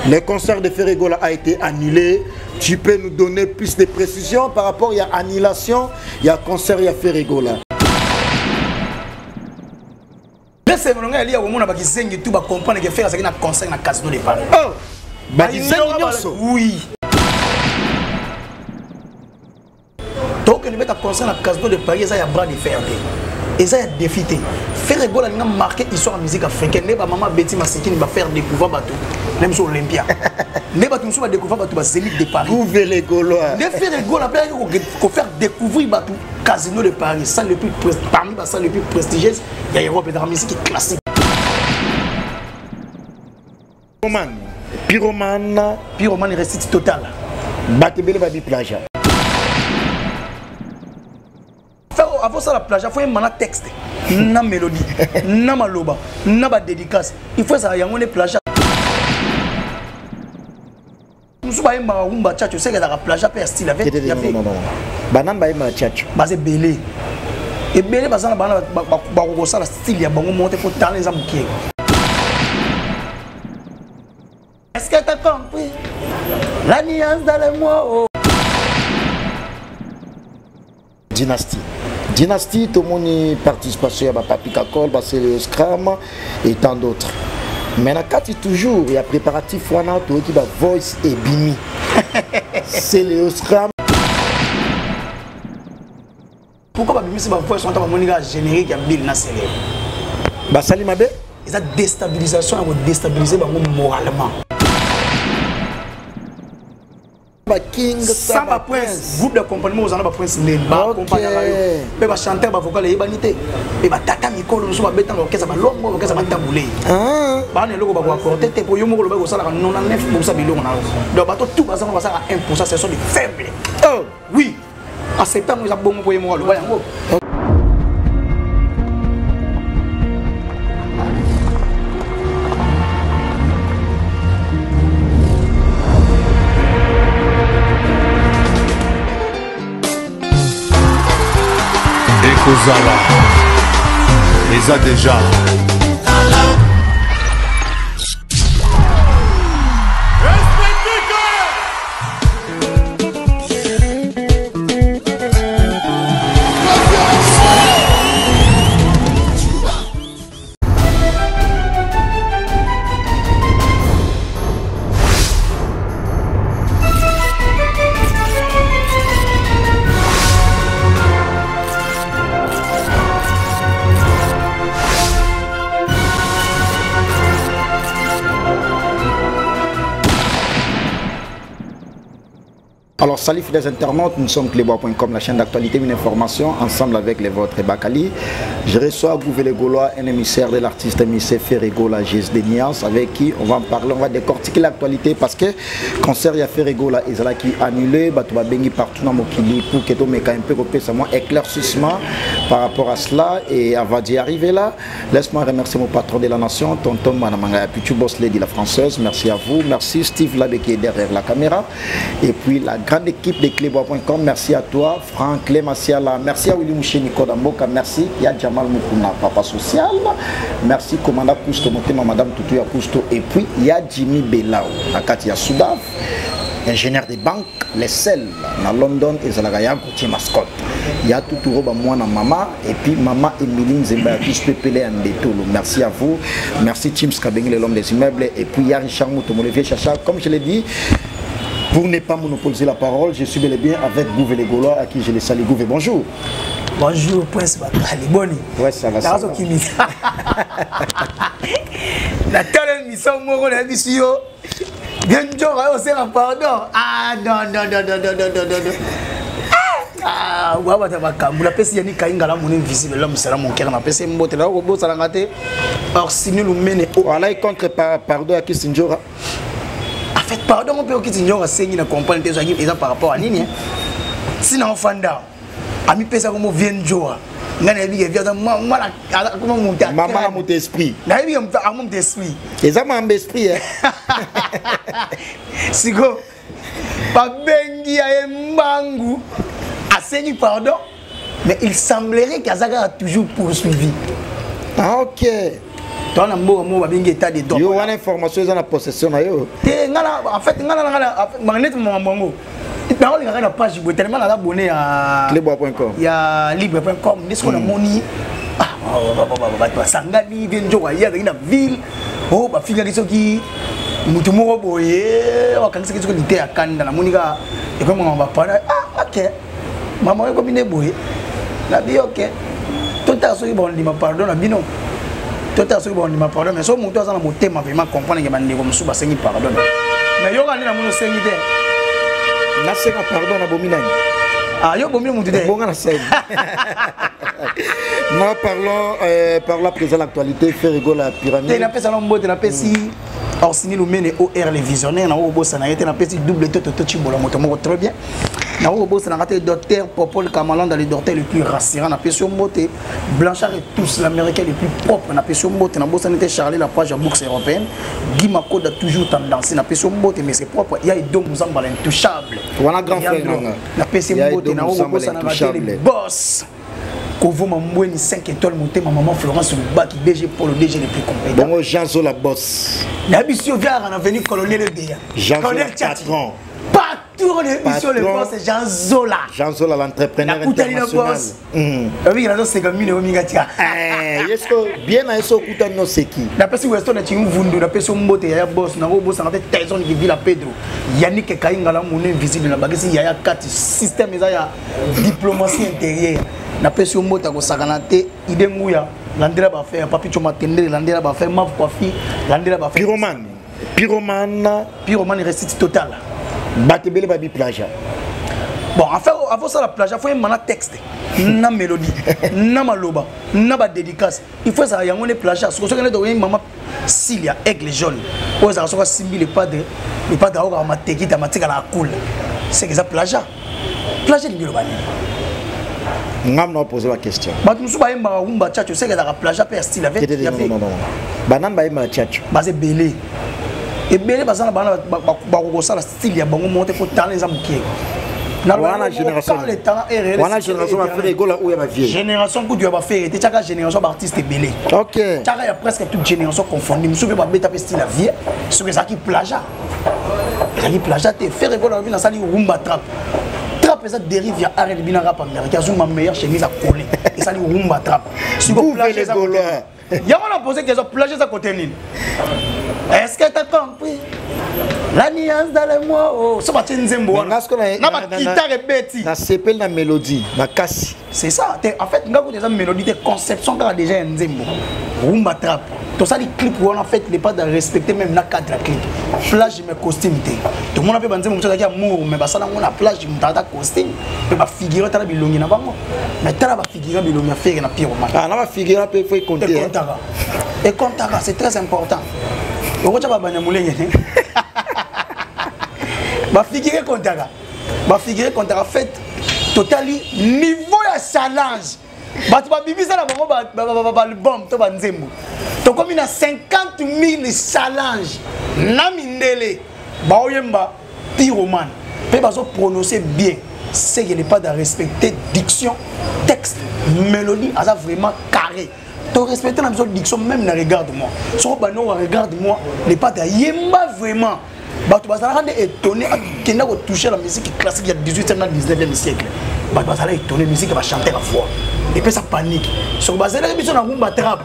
Le concert de Ferregola a été annulé. Tu peux nous donner plus de précisions par rapport à l'annulation, il y a concert, il y a Ferregola. C'est mon gars, il y a un monde qui va comprendre que faire un concert dans Casino de Paris. Oh, oui. Donc, il y a un concert dans Casino de Paris, il y a un bras de fer. Et ça, il y a défi. Ferregola a marqué l'histoire de la musique africaine. Maman Betty Massikini va faire découvrir Batou. Même sur Olympia. Les Batou va découvrir Batou, Zénith de Paris. Ouvre les Gaulois. Les Ferregola va faire découvrir Batou. Casino de Paris, ça le plus parmi les salles les plus prestigieuses, il y a Europe et dans la musique classique. Pyromane récite total. Batebele babi plage. Avant ça la plage, il faut un texte, na mélodie, na maloba, na ba dédicace. Il faut ça y a un plage. Nous sommes pas un tu sais que dans la plage a fait style avec. Non. Banane ba ma tchatch. Basé belé. Et belé basé na banane ba ko ça la style ya bango monter pour talent les amoukier. Est-ce que tu as compris la nuance dans les mots? Dynastie, tout le monde participation à Papi Kakol, c'est le Scrum et tant d'autres. Mais quand il toujours, il y a préparatif qui va Voice et Bimi. C'est le Scrum. Pourquoi Bimi c'est Voice on t'a générique à Bill Nassele? Salimabe? Et ça déstabilisation va déstabiliser moralement. King Samba Prince, groupe d'accompagnement aux années Prince Lemba, accompagner mais chanteur vocal et banité et tata mikolo nous va betan l'orchestre ba longo l'orchestre ba tamboulé ba ne loko ba ko accorder te pour yo moko ba ko sala 99% biloko na donc ba tout ba ça 1% c'est sont des faibles. Oh oui en septembre ils a bon pour yo moko ba yango. Kozala, les a déjà. Alors, salut fidèles internautes, nous sommes clébois.com, la chaîne d'actualité, une information, ensemble avec les vôtres et Bakali. Je reçois Gouvé les Gaulois, un émissaire de l'artiste émissaire Ferregola, GS de Nias, avec qui on va en parler, on va décortiquer l'actualité parce que concert il y a Ferregola, ils ont qui annulé, Batouba Bengi partout dans Mokili pour que tout mec un peu éclaircissement par rapport à cela et avant d'y arriver là, laisse-moi remercier mon patron de la nation, Tonton Manamanga Pichu Boss Lady la française, merci à vous, merci Steve Labé qui est derrière la caméra et puis la grande équipe de clébois.com, merci à toi Franck Clémaciala, merci à Willy Mouché Nikodamboka, merci il y a Jamal Mukuna Papa Social, merci Commandant Cousteau, Madame Tutuya Cousteau et puis il y a Jimmy Belao, Akatia Soudaf, ingénieur des banques, les sels dans London et Zalagaya Gauthier Mascotte. Il y a tout roba moi na maman et puis maman Emeline Zemba tous pépélé en détolo. Merci à vous, merci Tim Skabeng l'homme des immeubles et puis il y a Richard Mouto Molevier Chacha, comme je l'ai dit. Pour ne pas monopoliser la parole, je suis bel et bien avec Gouvé les Gaulois à qui je les salue. Gouvé, bonjour. Bonjour, Prince Bakali, boni. Ouais, ça va. Ça va. La telle émission, moi, on a dit si bien on s'est pardon. Ah, non. Ah, ouais, vous la peste Yannick Kainga, mon invisible, l'homme sera mon cœur, ma peste, mon botte, là, au beau salangate. Or, si nous menons. Voilà, il contre pardon à Kissinjora. En fait, pardon, on peut quitter Nyon à Séni, comprendre tes amis par rapport à Nini. Sinon, Fanda, ami pesa comme vient Joa. Maman a mon esprit. A mon esprit. Et ça m'a esprit. Si go, pas bengi a mbangu. A Séni, pardon. Mais il semblerait qu'Azaga a toujours poursuivi. Ah, ok. tu as un mot à bien état de droit. Yo on a information dans la possession na yo. En fait ngala magnet mon dans la page tellement abonné à Clebois.com. Il y a libre.com n'est-ce qu'on a moni sangani venjo wa ya dans ville oh ba figa qui mutu moko boye wakanisa kitu ko ya kanda na monika et comme on va parler OK maman ko bine boye na bi OK tout à ce bon ma pardon na bino tout à ce bon ma pardon mais so mutu azana motema vraiment comprendre que bandi ko musuba sengi pardon mais yo ngani na muno sengi te na senga pardon na bomina yo bomina mutu te bonga na sengi. Nous parlons la présente actualité fait rigoler la pyramide. Tu n'as pas salon mot, tu n'as pas si Orsini Lumene OR les visionnaires, na o boss na été na petit double toto chibola moto très bien. Na o boss na raté docteur Popol Kamalan dans les docteurs les plus rassurants na pression moté Blanchard et tous l'américain les plus propres na pression moté na boss na été Charlie la page à bourse européenne. Guy Mako a toujours tendance na pression moté mais c'est propre, il y a Dom Muzamba l'intouchable. Voilà grand frère na pression moté na o boss na raté les boss. Kovo Mamoueni 5 étoiles monté ma maman Florence Luba qui DG pour le DG les plus compétents. Bon Jean-Zo la boss. La mission vient en avenue colonel Béa. Jean-Zo le patron. Partout l'émission le boss c'est Jean-Zo là. Jean-Zo l'entrepreneur international. Oui, il a 50 000 mingatia. Est-ce que bien à eso kuta no seki. La personne Weston na tingu vundu na personne mbote ya boss na go boss na fait Tyson qui vit la Pedro. Yannick Kainga la mon invisible na bagasi ya 4 système ya diplomatie intérieure. Na pesi mota ko sakanate ide nguya landira ba faire papi choma tendere landira ba faire maf kofi landira ba faire pyromane récite total batebele ba bi plage. Bon avant ça la plage faut un texte na mélodie na maloba na ba dédicace il faut ça yango les plage parce que soki to maman Silia aigle jaune pour ça so simbi le pas de au ma tekita matika la cool c'est que ça plage ni le bani. Ngam na poser la question. Ba musu ba yemba umba chacho c'est que la plage per style avec non. Banan ba yemba chacho. Ba c'est belé. Et belé ba ça ba ko ça style ya bango monter ko talent za mukie. Wana génération. Wana génération va faire rigola ou ya ba vieille. Génération ku tu va faire et chaque génération d'artistes belé. OK. Chaque y a presque toute génération confondue. Musu ba beta style la vie. Ce que ça qui plage. Ça qui plage te faire rigola na sali rumba trap. Trap ça dérive via R&B bina rap américain. C'est ma meilleure chemise à coller. Et ça lui rumba trap. Si vous plagez ça. Y'a on a posé question plagez ça côté nil. Est-ce que tu as compris? La nuance dans les mots, oh, ça va te nzembo. Na ba guitare beti. Na sepel na mélodie, na kasi. C'est ça. En fait, nga ko déjà mélodie de conception car déjà nzembo. Rumba trap. Tout ça les clips où on a fait les pas de respecter même na cadre clip. Plage mes costumes té. Tout le monde a fait banzembo ça qui amour mais ba ça na on a plage du mutata costume. Et ba figure ta bilongi na bango. Mais ta ba figure bilongi faire na pyromane. Ah na ba figure peut faut compter. Et comptara, c'est très important. On va pas banyamulenge. Ba figurer comptara fait totally niveau ya challenge. Ba tu ba bibi ça na bango ba album to ba nzembo. To comme na 50 000 challenge. Na mindele ba oyemba pyromane. Pe ba so prononcer bien. C'est qu'il n'est pas de respecter diction, texte, mélodie, ça vraiment carré. Tu respectes la diction même na regarde-moi. Si on regarde-moi, n'est pas de yemba vraiment. Bah tu vas rendre étonné qu'il n'a pas touché la musique classique il y a 18e et 19e siècle. Bah tu vas étonné la musique va chanter la voix. Et puis ça panique. Sur base de la mission na rumba trap.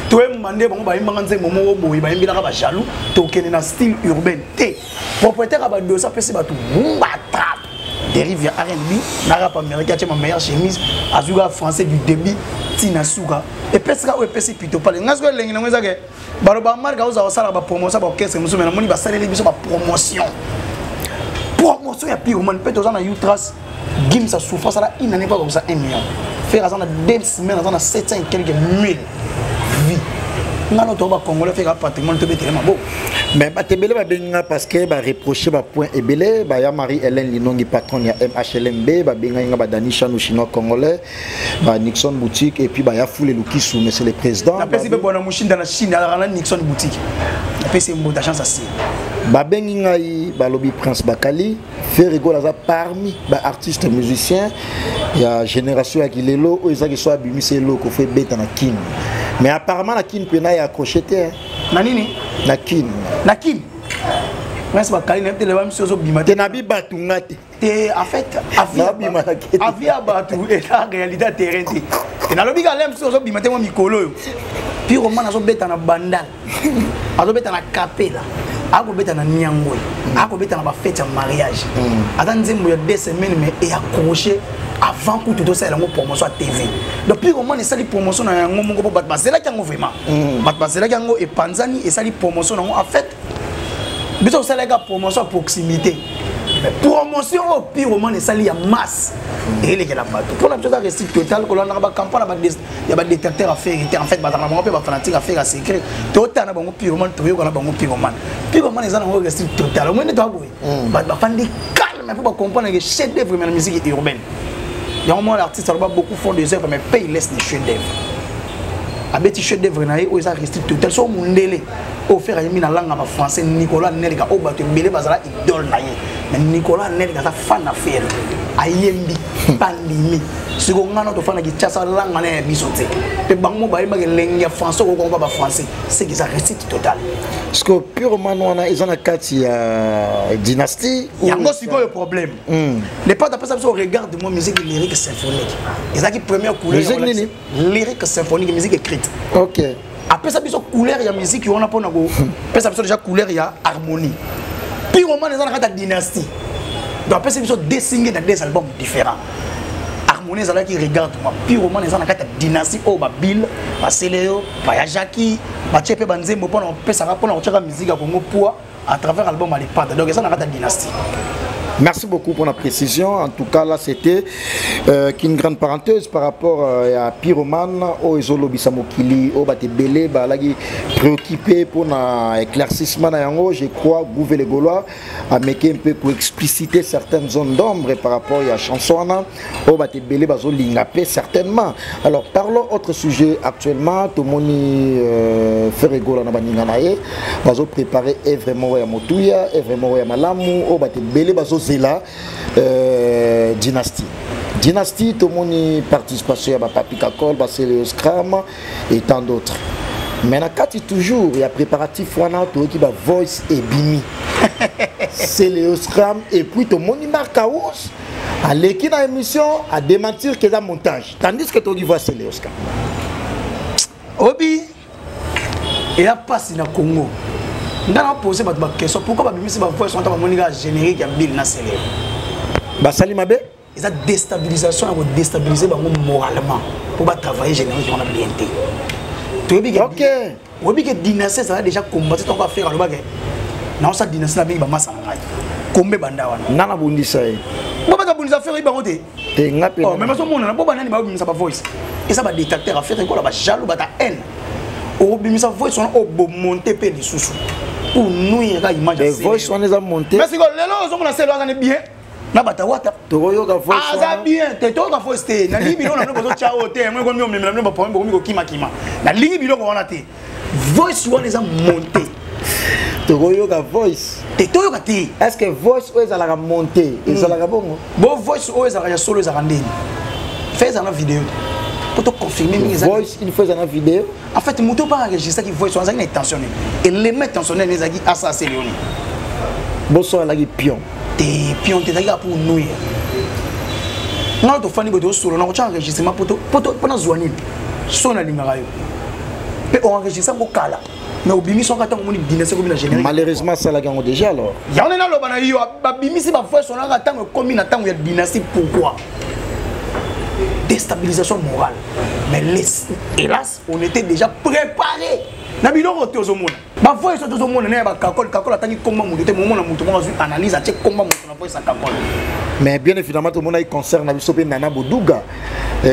Tu es mandé bon ba yemba nze momo boy ba yembina ba jaloux, tu es dans style urbain. T. Propriétaire ba do ça peut se battre rumba trap. Dérive via R&B, na rap américain, c'est ma meilleure chemise, azuga français du débit, tina suga. Et pesca ou pesi plutôt pas. Ngasko lengi na ngeza ke. Baro ba marka uza sala ba promotion ba kese musu na moni ba saleli biso ba promotion. Promotion ya pyromane peut aux na Utras, Gim sa souffrance là, il n'en est pas comme ça 1 million. Faire ça na 2 semaines, ça na 700 et quelques mille. Vie. Ngalo to ba Congolais faire patrimoine to betere mabo. Mais batebele ba benga parce que ba reprocher ba point ebele ba ya Marie-Hélène Linongi patron ya MHLMB ba benga nga ba Danisha no chinois congolais ba Nixon boutique et puis ba ya Foule Lukisu monsieur le président. Na pesi be bona mushinda na Chine ala Nixon boutique. Na pesi mbo ta chance asi. Ba bengi ngai ba lobby Prince Bakali fait rigoler ça parmi ba artistes musiciens ya génération ya kilelo o ezaki so abimi c'est loko fait beta na king. Mais apparemment la kin pena est accroché na nini la kin mais c'est pas calé n'importe le même chose au bimate nabi batungate te en fait avia batu et la réalité terrain te na lobi ka lem chose au bimate mo mikolo yo puis roman azo beta na bandal azo beta na capella ako beta na niango ako beta na ba fête ya mariage attendez mo 2 semaines mais et accroché avant que tout ça ait une promotion à TV. Depuis comment on a une promotion dans un moment où c'est là qu'il y a vraiment. C'est là qu'il y a et Panzani et ça une promotion en fait. Mais ça c'est la promotion à proximité. Promotion au pire moment et ça il y a masse. Et il y a la bateau. Pour la chose à récit total que l'on a pas campagne il y a des détecteurs à faire en fait bah on peut pas fanatique à faire à secret. Total na bango pire moment toyo na bango pire moment. Pire moment les gens ont récit total. Au moins ne doit bah fan de calme pour comprendre que chef d'œuvre de la musique urbaine. Il y a un moment l'artiste beaucoup font des œuvres mais paye laisse des chefs d'œuvre. Avec des chefs d'œuvre naïe où ils ont resté total sur mon délai. Au faire une langue en français Nicolas Nelga au bateau belé bazala idole naïe. Mais Nicolas Nelga ça fan affaire. Ayembi pandémie. Ce qu'on a notre fan qui chasse la langue en bisoté. Le bango ba il langue français au combat français. C'est qu'ils ont resté total. Parce que purement on a ils ont kati dynastie. Il y a aussi un problème. Les pas d'après ça on regarde moi musique lyrique symphonique. Ils ont qui première couleur lyrique symphonique musique écrite. OK. Après ça biso couleur il y a musique on a pas na go. Après ça biso déjà couleur il y a harmonie. Puis au moment les gens la dynastie. Donc après ça biso désigner dans des albums différents. Harmonie ça là qui regarde moi. Puis au moment les gens la dynastie au ba Bill, ba Céléo, ba Jackie, ba Chepe Banzembo pour on peut ça pour on tire musique à Congo pour à travers l'album à l'épate. Donc ça la dynastie. Merci beaucoup pour la précision. En tout cas, là, c'était une grande parenthèse par rapport à Pyroman, au Ezolo Bisamokili, au Batebele, préoccupé pour l'éclaircissement. Je crois que Gouvé les Gaulois a mis un peu pour expliciter certaines zones d'ombre par rapport à la chanson. Au Batebele, bazo lingapé certainement. Alors, parlons autre sujet actuellement. Tout le monde fait rigoler dans Baninganaye. Bazo préparé est vraiment à Motouya, est vraiment à Malamu, au Batebele, bazo la dynastie. Dynastie, tout le monde participation à Papi Kakol, Céléo Scram et tant d'autres. Mais quand il toujours, il y a préparatif qui va voice et bimi. Céléo Scram et puis tout le monde marque à hausse. À l'équipe dans l'émission, à démentir qu'il y a un montage. Tandis que tu vois Céléo Scram. Obi, il y a pas si na Congo. On a posé ma question pourquoi Bimisi va voir son temps générique à Bill Nassele. Basali Mabe, ils ont déstabilisation à déstabiliser moralement pour pas travailler générique on a bien été. Tu vois OK. Oui que dynastie ça a déjà combattu on va faire le bagage. Non ça dynastie la bien ba masanga. Kombe banda wana. Nana bundisa e. Baba ka bundisa faire ba ngote. Te ngape. Oh même so mona bo banani ba bimisa ba voice. Et ça va détecter à faire quoi ba jaloux ba ta haine. Au bimisa voice on a monter pe les sous. Pour nous il y a image les voix sont les montés mais c'est que les lois sont c'est là bien na bata wata toyo ka voix ah ça bien te to ka voix té na libi non na bozo chao té moi ko mi na ba point ko kima na libi lo ko na té voix sont les montés toyo ka voice te toyo ka té est-ce que voix ou ça la monter et ça la bongo bon voix ou ça la solo ça rendez fais ça na vidéo pour te confirmer mes voice une fois dans la vidéo en fait moto pas enregistrer qui voice on a intentionné et les mettre tensionné les agi assassiner Léonie bonsoir la pion des pions te daga pour nous non to fani bodo solo non tu enregistrement pour na zoani sona lingara yo pe on enregistre ko kala mais obimi son kata ngoni dynastie comme la générique malheureusement ça la gango déjà alors ya on est na lo bana yo ba bimi si ba voix son na tango comme na tango ya dynastie pourquoi déstabilisation morale. Mais hélas, on était déjà préparés. Nabilo roté aux hommes. Bah voyez ça aux hommes, né ba kakol attend comment mon était moment on analyse à check comment mon voix ça kakol. Mais bien évidemment tout le monde a concerne Nabiso pe Nana Boudouga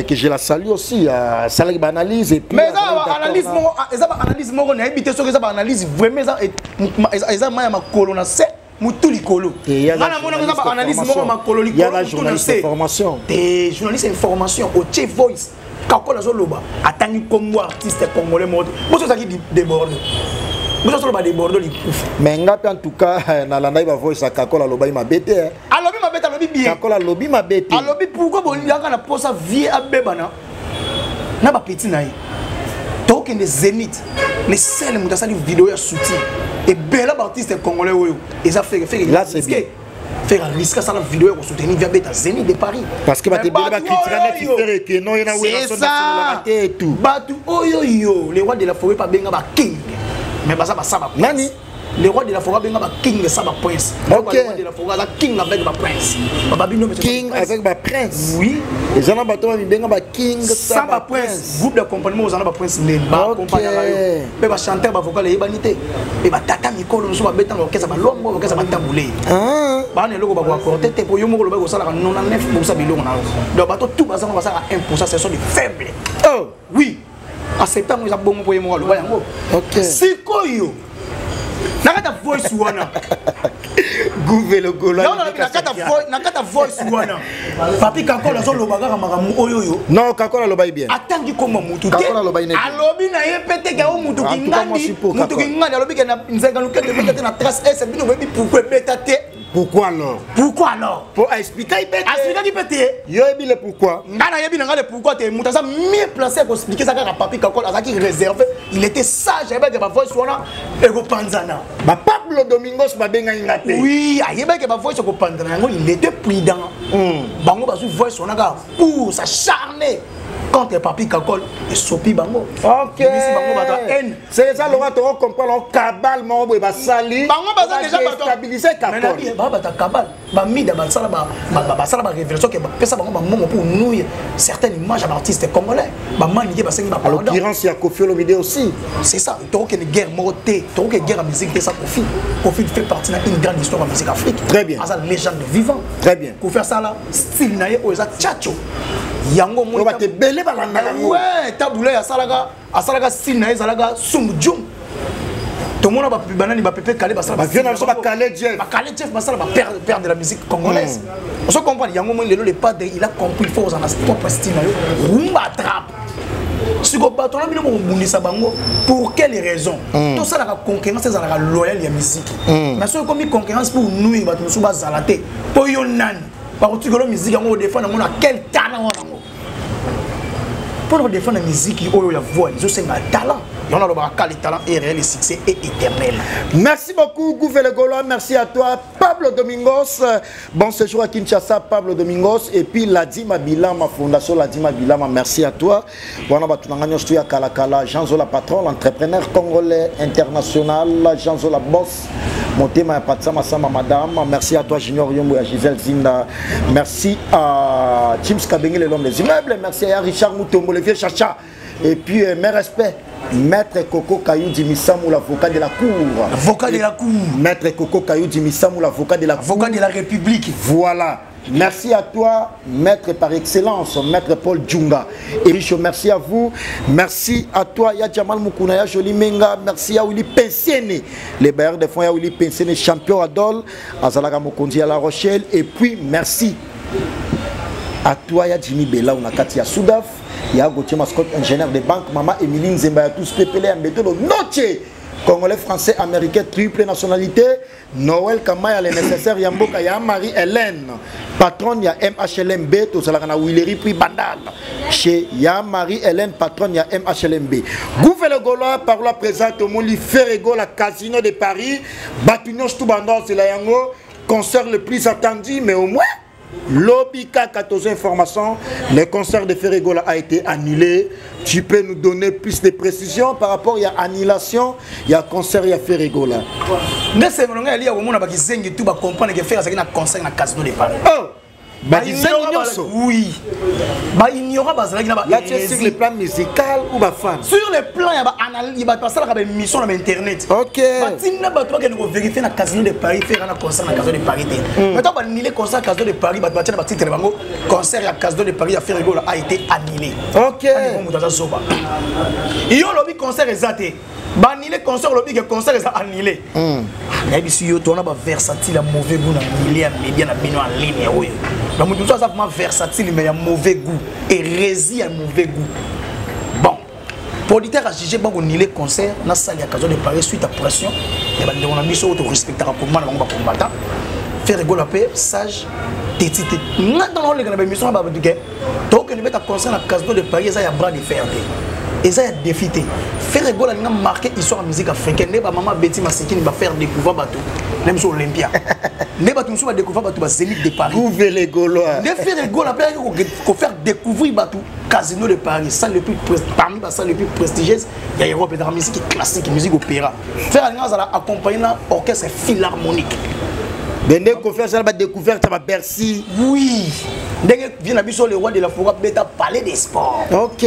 que je la salue aussi à ça la analyse et puis mais ça analyse mon on a habité sur ça analyse vraiment ça ma colonase Mutuli Kolo. Il y a la journaliste information. Des journalistes information au Chief Voice. Kakola Zoloba. Attendez comme artiste congolais mode. Vous savez qui déborde. Vous savez déborde les coups. Mais en tout cas, na la naïba voice à Kakola Loba ma bête. A Lobi ma bête, a Lobi bien. Kakola Lobi ma bête. A Lobi pourquoi bon il y a na posa vie à bebana. Na ba petit naï. Donc les Zénith, les seuls qui ont vidéo à soutien et bel artiste congolais ils ont fait là c'est bien. Faire un risque ça la vidéo pour soutenir via Beta Zénith de Paris parce que tu vas critiquer que non il y a ça et tout. Batu oyo les rois de la forêt pas benga ba king mais ça va nani les rois de la forêt benga ba king ça va prince. OK. Les rois de la forêt ça king avec ba prince. King avec ba prince. Oui. Les gens bateau benga ba king ça va prince. Groupe d'accompagnement aux gens ba prince les ba accompagner yo. Mais ba chanteur ba vocal et banité. Et ba tata mikolo so ba betan orchestre ba lombo orchestre ba tamboulé. Ba ne loko ba ko porter te po yo moko lo ba ko sala 99% biloko na. Donc bateau tout ba ça 1% ce sont des faibles. Oh, oui. En septembre ils a bon pour yo moko lo ba yango. OK. Sikoyo. Nakata voice wana. Gouvelle Golo. Non, nakata voice wana. Papi Kakola zo lobaga makamu oyoyo. Non, Kakola lobai bien. Atangi koma mutu te. Kakola lobai ne. Alobi na ye pete ka o mutu kingandi. Mutu kingandi alobi ke na nzenga lukete pete na trace S bino webi pourquoi beta te. Pourquoi alors? Pourquoi alors? Pour expliquer pete. Expliquer pete. Yo ebi le pourquoi. Ngana yebi na ngale pourquoi te mutu ça mieux placé pour expliquer ça ka papi Kakola ça qui réservé. Il était sage avec ba voice wana et go panzana. Ba Pablo Domingos ba benga ngate. Oui, ayeba ke ba voice ko panzana yango il était prudent. Bango ba su voice wana ka pour s'acharner contre papi Kakol et sopi bango. OK. C'est ça Laurent to comprendre cabal mo ba sali. Bango ba ça déjà stabiliser Kakol. Mais ba ta cabal ba mida ba sala ba révélation que ba pesa bango ba momo pour nouiller certaines images d'artistes congolais. Ba manier ba sengi ba pardon. En l'occurrence il y a Kofi Olomide aussi. C'est ça, to que une guerre mortée, to que guerre en musique c'est ça Kofi. Kofi fait partie d'une grande histoire en musique africaine. Très bien. Asa légende vivant. Très bien. Pour faire ça là, style naie oza tchacho. Yango mo ba te belé ba landa yango. Ouais, taboulé ya salaga style naie salaga sumjum. Tout le monde va banani ba pepe calé ba sala. Ba viens ba calé Jeff. Ba calé Jeff ba sala ba père de la musique congolaise. On se comprend yango mo lelo le pas il a compris faut en a propre style naie. Rumba trap. Si vous battez pour quelles raisons? Tout ça, la concurrence, c'est la loyale de la musique. Mais si vous avez une concurrence pour nous, vous avez zalaté. Pour yon nan, par contre, la musique, on défend quel talent. Pour défendre la musique, il y a voix, ils ont un talent. Il y a le talent est réel, le succès est éternel. Merci beaucoup, Gouvelle Golo. Merci à toi, Pablo Domingos. Bon séjour à Kinshasa, Pablo Domingos. Et puis, Ladima Bilama, Fondation Ladima Bilama, merci à toi. Jean Zola Patron, l'entrepreneur congolais international, Jean Zola Boss. Montema Patsama Sama Madame. Merci à toi, Junior Yombo et Gisèle Zinda. Merci à James Kabengé, l'homme des immeubles. Merci à Richard Moutombo, le vieux Chacha. Et puis, mes respects, Maître Coco Kayou Dimisamou, l'avocat de la Cour. Avocat de la Cour. Maître Coco Kayou Dimisamou, l'avocat de la Cour. Avocat de la République. Voilà. Merci à toi, maître par excellence, maître Paul Djunga. Et merci à vous. Merci à toi, Yadjamal Moukouna, Joli Menga. Merci à Willy Pensiene, les bailleurs de fonds, Willy Pensiene, champion Adol, Azalaga Mokondi à La Rochelle. Et puis, merci à toi, Jimmy Bella, on a Katia Soudaf. Il y a Gauthier Mascotte, ingénieur de banque, Maman Emeline Zemba, tous pépélés, Mbetolo, Noche, Congolais, Français, Américains, triple nationalité, Noël Kamaya, les nécessaires, Yamboka, il y a Marie-Hélène, patronne, il y a MHLMB, tout ça, il y a Willery, puis Bandal. Chez Y'a Marie-Hélène, patronne, il y a MHLMB. Gouvelle Gaulois, par la présente, au Moli Ferrego, la Casino de Paris, Batugnon, Stoubandan, c'est la Yango, concert le plus attendu, mais au moins. L'OBICA 14 informations, le concert de Ferregola a été annulé. Tu peux nous donner plus de précisions par rapport à l'annulation, il y a concert, il y a Ferregola. Mais c'est vrai, il y a un moment qui comprendre que faire un concert dans le casino de Paris. Oui. Il y aura là, tu es sur le plan musical ou fan? Sur le plan, il y a une mission sur Internet. Ok. Il y a une vérifier dans le casino de Paris, faire un concert dans le casino de Paris. Maintenant, il y a un concert dans le casino de Paris, le concert dans le casino de Paris a été annulé. Ok. Il y a un concert exacté. Le concert, le concert est annulé. Il y a un versatile, mauvais goût, média en ligne. Donc, tout ça, c'est vraiment versatile, mais il y a mauvais goût. Hérésie a mauvais goût. Bon, producteur a jugé que le concert dans la salle de Paris suite à pression. On a mis sur le respect pour moi, on va combattre. Faire rigoler la paix, sage, tétité. Maintenant, on a mis sur la concert dans le casino de Paris, il y a bras de fer. Et ça, il y a défi. Faire Egola, il a marqué l'histoire de la musique africaine. Ne ba maman Betty Massekine va faire découvrir bateau. Même sur Olympia. Ne ba tout va découvrir bateau ba Zénith de Paris. Ouvre les Gaulois. Ne faire Egola, faut faire découvrir bateau Casino de Paris. Ça le plus parmi ça le plus prestigieux, il y a Europe dans la musique classique, musique opéra. Faire accompagner l'orchestre philharmonique. Dès qu'on fait ça, on va découvrir ça va Bercy. Oui. Dès que vient la mission le roi de la forêt, bêta parler des sports. Ok.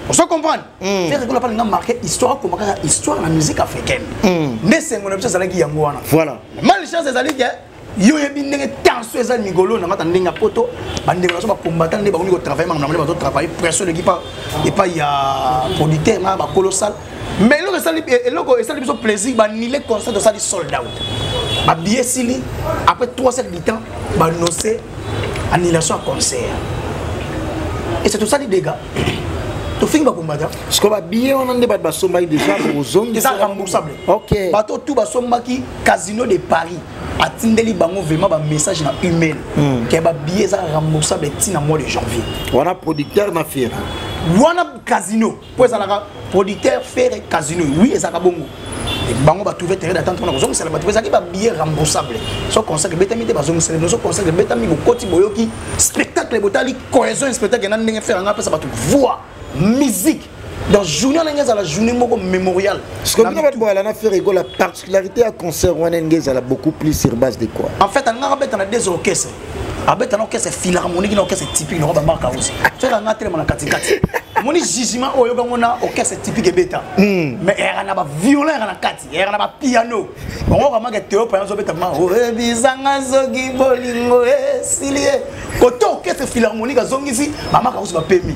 On se comprend. Faire que on a marqué histoire comme histoire de la musique africaine. Ne c'est mon option ça là qui yangwana. Voilà. Mal chance des alliés. Yo yebi ndenge tension eza migolo na ngata ndenge poto bande ba so ba combattant ne ba ko travailler na ba travailler pression l'équipe et pas il y a producteur na ba colossal. Mais le ça lui so plaisir ba ni les concerts de ça di sold out. Ba billet sili après 3 7 du temps ba nocé annulation à concert. Et c'est tout ça les dégâts. Tu finis ba combattant. Parce que ba billet on en débat ba somba déjà aux zones c'est ça remboursable. OK. Bato tout ba somba qui Casino de Paris. Atindeli bango vraiment un message na email que ba billet ça remboursable tina mois de janvier. On a producteur na faire. On a Casino. Pour ça la producteur faire Casino. Oui, et ça ka bongo. Bango ba trouver terrain d'attente on a besoin c'est la ba ça qui ba billet remboursable. So conseil que betami te ba zo c'est no so conseil que betami ko koti boyoki spectacle botali cohésion spectacle na ndenge faire nga pa ça ba tout voix musique. Dans journée à la journée mémoriale. Ce que nous avons fait, la particularité à concert elle a beaucoup plus sur base de quoi? En fait, on a des orchestres. On a un orchestre philharmonique, un orchestre typique, on a marqué aussi. C'est un tellement katikati. Mon jugement au yoga on a orchestre typique bêta. Mais il y a un violon, il y a un kati, il y a un piano. On va remarquer Théo par exemple bêta. Oh bizanga zogi bolingo silie. Quand orchestre philharmonique zongi ici, maman ka aussi va permis.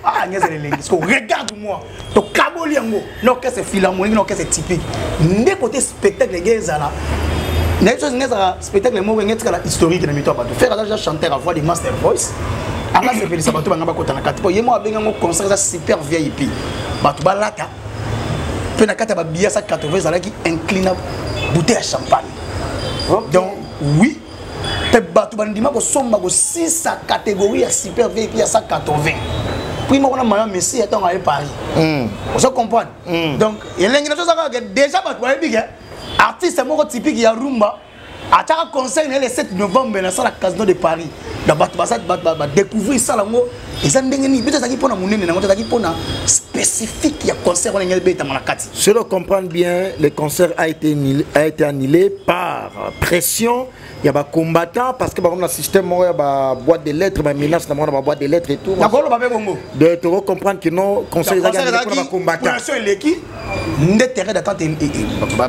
Ah, regarde-moi, ton caboliango, l'orchestre philharmonique, l'orchestre typique. N'est côté spectacle, les gars, là. Les choses, spectacle, les mots, historique, les méthodes, faire un chanteur à voix des master voice. Alors, c'est Félix Sabato, on va côté na quatre. Il y a moi, un concert super VIP. Batou balaka. Puis na quatre, billet ça 80, ça qui incline bouteille à champagne. Donc, oui. Batou bandima ko somba ko 6 catégories super VIP à 180. Primo on a maman Messi étant à Paris. On se comprend. Donc il y a l'ingénieur ça déjà batou big artiste mo typique ya rumba à chaque concert le 7 novembre dans la Casino de Paris. Da batou ba découvrir ça là ngo et ça ndenge ni peut-être ça qui pona munene na ngota qui pona spécifique ya concert on a beta na kati. Je le comprends bien, le concert a été annulé par pression. Il y a des combattants parce que par exemple le système il y a boîte de lettres, il menace dans la boîte de lettres et tout. De te comprendre que non conseil des combattants. Pression l'équipe, ne terrain d'attente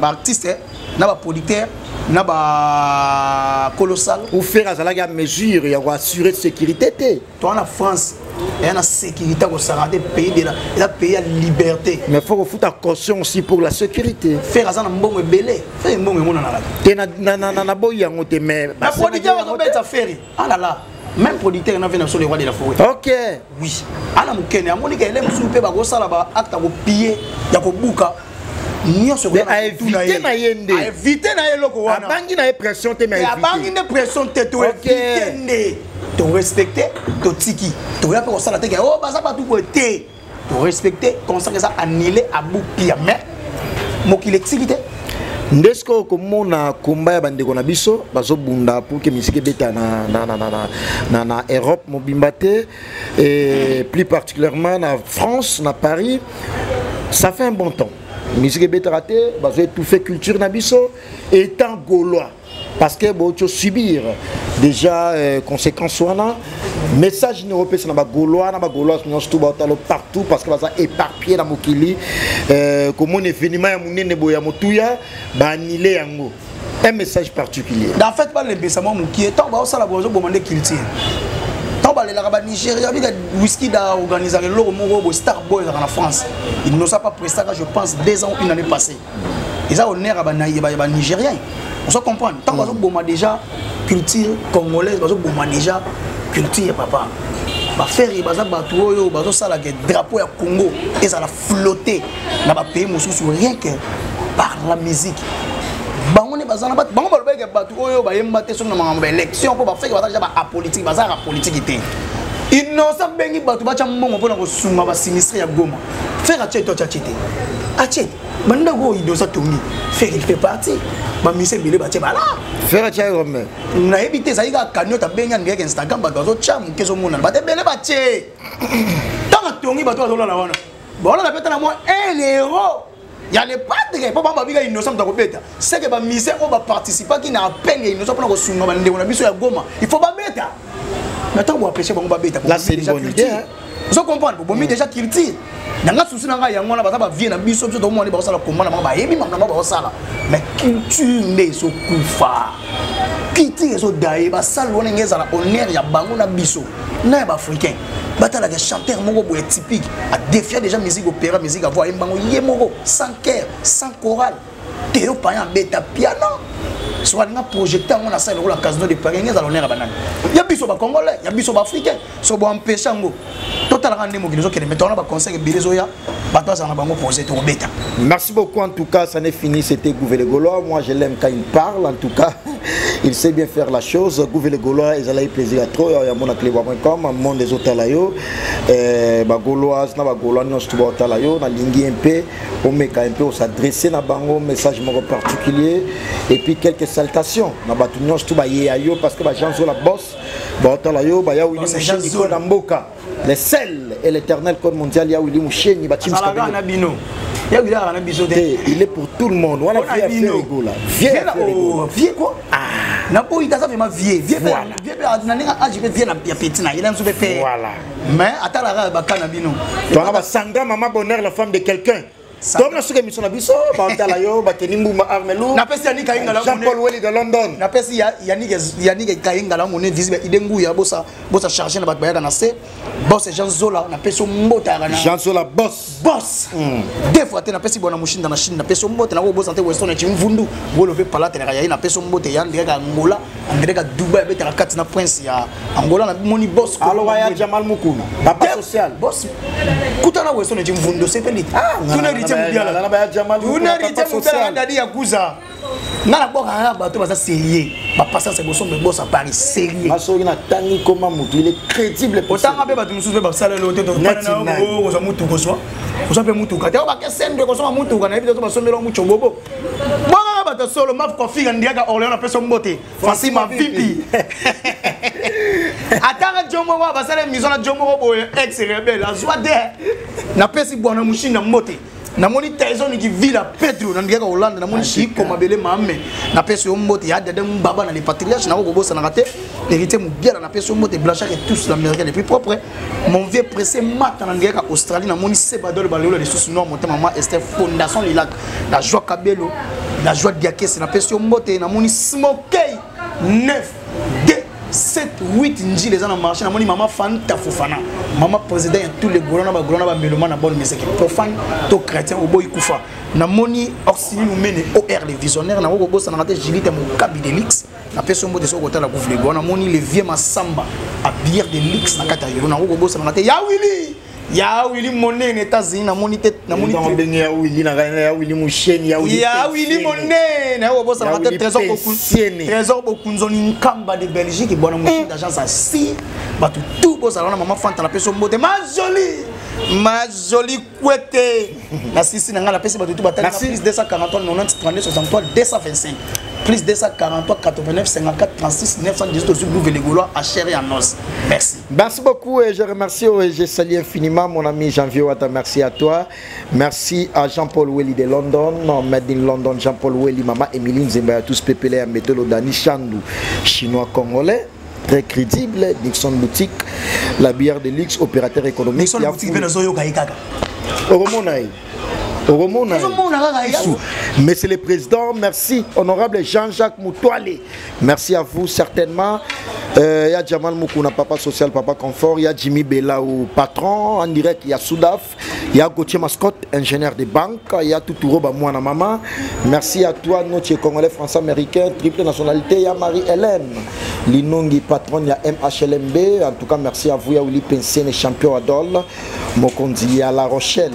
artiste, na producteur, na colossal. Ou faire à mesure, il y a assurer sécurité. Toi en France, il y a une sécurité au Sarandé pays de la pays à liberté. Mais il faut foutre caution aussi pour la sécurité. Faire ça un bon belé, faire un bon mon na boyango te mais la producteur va mettre faire. Ah là là, même producteur na vient sur le roi de la forêt. OK. Oui. Ana mukene amoni ka ele musupe ba go sala ba acte ko piller ya ko buka. Nyonso ko na éviter na yende. A éviter na eloko wana. Abangi na pression te mais éviter. Abangi na pression te to éviter ne. To respecter, to tiki. To ya ko sala te ke oh baza ba tout côté. To respecter, consacrer ça annulé à boukia mais mokile tiki. Ndesko komona komba ya bandeko na biso bazobunda pour que musique beta na Europe mobimba te et plus particulièrement na France na Paris ça fait un bon temps musique beta raté bazo tout fait culture na biso étant gaulois parce que bon tu subir déjà conséquences wana message européen na ba gaulois nous tout partout parce que ça éparpillé na mokili comme on événement ya munene boya motuya ba annulé yango un message particulier en fait pas le besamo mukie tant ba osala bozo bomande culture tant ba la ba Nigeria bi whisky da organiser le logo mo Star Boys en France il ne s'est pas presté je pense 2 ans une année passée ils ont honneur à ba Nigériens on se comprend tant bazo boma déjà culture congolaise bazo boma déjà culture papa ba faire baza bato oyo bazo sala que drapeau ya Congo et ça la flotter na ba pays mosusu rien que par la musique bango ne baza na bato bango ba que bato oyo ba yemba te so na mangamba élection pour ba faire baza ba apolitique baza ra politique té Innocent bengi bato bacha mbongo pona ko sunga ba sinistre ya Goma. Faire a tcheto tchete. A tchete. Banda go Innocent tongi. Faire il fait partie. Ba mise bele ba tcheba la. Faire a tchete Rome. Na ebité ça iga kanyo ta benga ngeke Instagram ba zo cham kezo mona. Ba te bele ba tche. Tanga tongi bato azola na wana. Ba la peta na moi 1 euro. Il y a les padres, papa babiga innocent dans beta. C'est que ba mise on va participer qui na peine innocent pour ko sunga ba ndeko na biso ya Goma. Il faut ba beta. Maintenant, on va pêcher, on va bêter. Là, c'est une bonne idée. Vous comprenez? Vous avez déjà culture. Dans la souci, on va y avoir un vie dans biso, tout le monde va savoir comment on va y aller, mais culture n'est pas koufa. Culture est d'ailleurs, bah ça, on est à la honneur, il y a bango na biso, n'est pas africain. Bata la chanteur mongo est typique, à défier déjà musique opéra, musique à voix, bango yemoro, sans chœur, sans chorale. Théo payan bêta piano. Soit un projecteur, on a ça la casino de Paris, il y a biso ba congolais, il y a biso ba africain, so bo empêcher ngo. Total rendez-vous qui nous ont mais on a conseil Bilezoya, bato ça na bango poser to beta. Merci beaucoup en tout cas, ça n'est fini, c'était Gouvernement Gaulois. Moi je l'aime quand il parle en tout cas. Il sait bien faire la chose. Gouvernement Gaulois, ils ont plaisir à trop, il y a mon clébois.com, monde des hôtels là yo. Ba Gauloise na ba Gaulois nous tout hôtel là yo, na lingi un peu, on met un peu s'adresser na bango message particulier et puis quelques salutations na ba tout tout ba yo parce que ba gens sur la bosse, ba hôtel là yo, ba ya Willy Moucheni ko na mboka. Les sels et l'éternel code mondial ya Willy Moucheni ba Tim Skabino. Il est pour tout le monde. On a fait rigola. Vieux quoi? Na po ita ça vraiment vieux. Vieux na ninga agi pe vieux na petit na. Il aime souper faire. Voilà. Mais atala ba kana bino. Tu as Sandra maman bonheur la femme de quelqu'un. Donc, je suis mission à Bisso, Bantalayo, Batenimou, Armelou, Jean-Paul Welly de London. Na pesi Yannick Kainga la monnaie visible Idengu ya bossa charger na batbaya na C. Boss Jean Zola na peso mbota na. Jean Zola boss. Deux fois na pesi bona machine dans la Chine na peso mbota na go boss ante Weston na chimvundu, go lever palate na ya na peso mbota ya ndeka Angola, ndeka Dubai beta na kati na prince ya Angola na moni boss. Alors ya Jamal Mukuna, papa social. Boss. Kutana Weston na chimvundu c'est pendi. Nana boka bato baza sérieux ba passance boso me bossa Paris sérieux aso ina tangi koma mutu il est crédible potanga be bato mususu ba sala lo teto pana o zo mutu ko so o so pe mutu ka te o ba ke sende ko so mutu ka na ebi to ba somelo mu chobobo boka bato solo ma config ndiaka Orléans na peso mbote Fatima vipi atanga jomo ba sala miso na jomo bo ex rebelle azwa de na pesi bwana mushina mbote na moni Tyson qui vit la Pedro na ngeka Hollande na moni Chiko mabele mame na pesi ombote ya dede mbaba na les patriarches na ko bossa na raté hérité mu bien na pesi ombote Blanchard et tous l'américain les plus propres mon vieux pressé mat na ngeka Australie na moni Sebadol balolo les sous nord monter maman Esther Fondation Lilac la joie Kabelo la joie Diakes na pesi ombote na moni Smokey 9 2 7 8 nji les gens ont marché na moni maman Fanta Fofana maman président tous les golona ba meloma na bonne musique profane to chrétien au boy kufa na moni Orsini nous mène OR les visionnaires na ko bossa na raté Gilite mon cabi de Lix na peso mbo de so kota la couvre go na moni les vieux masamba à bière de Lix na kata yo na ko bossa na raté ya Willy monnaie États-Unis na moni tête na moni ya Willy na ya Willy Moucheni ya Willy monnaie na ko bossa na raté trésor beaucoup nzoni nkamba de Belgique bona machine d'agence à 6 batu tout bossa na maman Fanta na peso mbo de ma jolie couette la sisi na la pesi batu tout batali plus 243 90 32 63 225 plus 243 89 54 36 918 au Gouvernement Gaulois à chair et en os. Merci. Merci beaucoup et je remercie et je salue infiniment mon ami Jean-Vieux Wata. Merci à toi. Merci à Jean-Paul Welly de London, Made in London, Jean-Paul Welly, Maman Emeline Zemba, tous pépélés à Métolo Dani Chandou, chinois congolais. Très crédible, Nixon Boutique, la bière de luxe, opérateur économique. Nixon Boutique, mais c'est le président, merci, honorable Jean-Jacques Moutoualé. Merci à vous certainement. Il y a Jamal Moukouna, papa social, papa confort. Il y a Jimmy Bella, patron en direct. Il y a Soudaf. Il y a Gauthier Mascotte, ingénieur de banque. Il y a Toutouro Bamouana Maman. Merci à toi, notre Congolais, français, américain, triple nationalité. Il y a Marie-Hélène. Linongi, patron de la MHLMB. En tout cas, merci à vous, Yaouli Pensene, champion Adol, Mokondi à La Rochelle.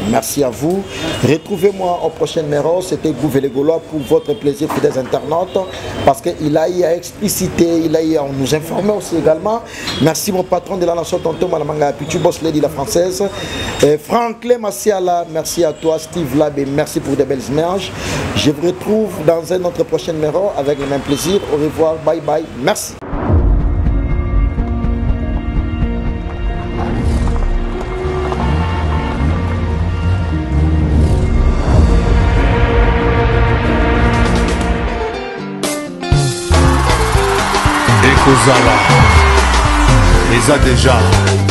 Merci à vous. Retrouvez-moi au prochain numéro. C'était Gouvé les Gaulois pour votre plaisir, fidèles internautes, parce qu'il a eu à expliciter, il a eu à nous informer aussi également. Merci mon patron de la nation, Tonton Malamanga, Pichu Boss Lady la française. Franklin Massiala, merci à toi, Steve Lab, et merci pour de belles images. Je vous retrouve dans un autre prochain numéro avec le même plaisir. Au revoir, bye bye, merci. Ekozala, les a déjà.